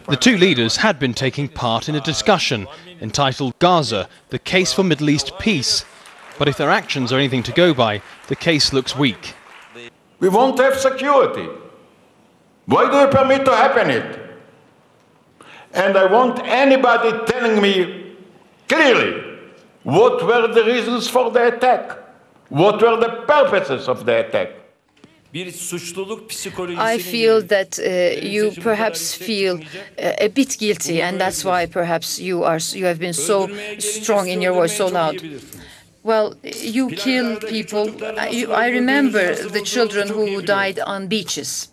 The two leaders had been taking part in a discussion entitled Gaza, the case for Middle East peace. But if their actions are anything to go by, the case looks weak. We won't have security. Why do you permit to happen it? And I want anybody telling me clearly what were the reasons for the attack? What were the purposes of the attack? I feel that you perhaps feel a bit guilty, and that's why perhaps you have been so strong in your voice, so loud. Well, you kill people. I remember the children who died on beaches.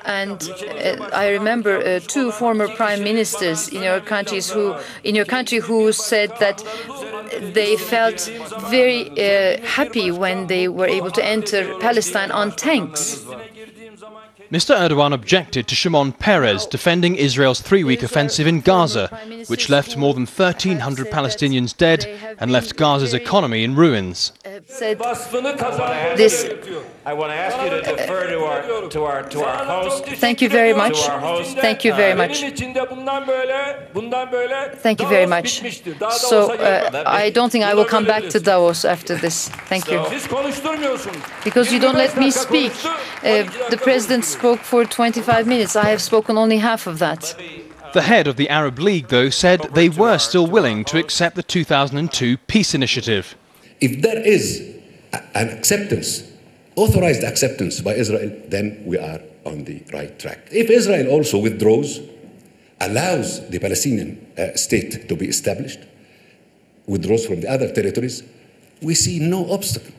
And I remember two former prime ministers in your country who said that they felt very happy when they were able to enter Palestine on tanks. Mr. Erdogan objected to Shimon Peres defending Israel's three-week offensive in Gaza, which left more than 1,300 Palestinians dead and left Gaza's economy in ruins. Said this. I want to ask you to defer to our host. Thank you very much. Thank you very much. Thank you very much. So I don't think I will come back to Davos after this. Thank you. Because you don't let me speak. The president spoke for 25 minutes. I have spoken only half of that. The head of the Arab League, though, said they were still willing to accept the 2002 peace initiative. If there is an acceptance, authorized acceptance by Israel, then we are on the right track. If Israel also withdraws, allows the Palestinian state to be established, withdraws from the other territories, we see no obstacle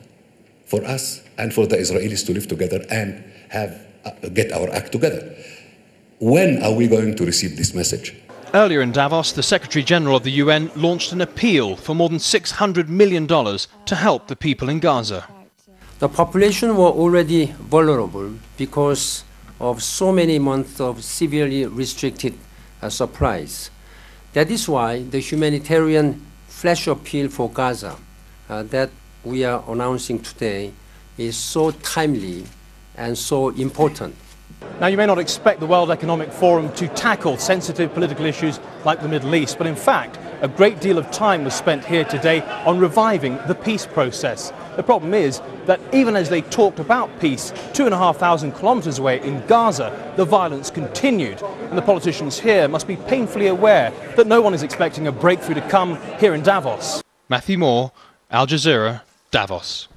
for us and for the Israelis to live together and get our act together. When are we going to receive this message? Earlier in Davos, the Secretary-General of the UN launched an appeal for more than $600 million to help the people in Gaza. The population were already vulnerable because of so many months of severely restricted supplies. That is why the humanitarian flash appeal for Gaza that we are announcing today is so timely and so important. Now, you may not expect the World Economic Forum to tackle sensitive political issues like the Middle East, but in fact, a great deal of time was spent here today on reviving the peace process. The problem is that even as they talked about peace, 2,500 kilometers away in Gaza, the violence continued. And the politicians here must be painfully aware that no one is expecting a breakthrough to come here in Davos. Matthew Moore, Al Jazeera, Davos.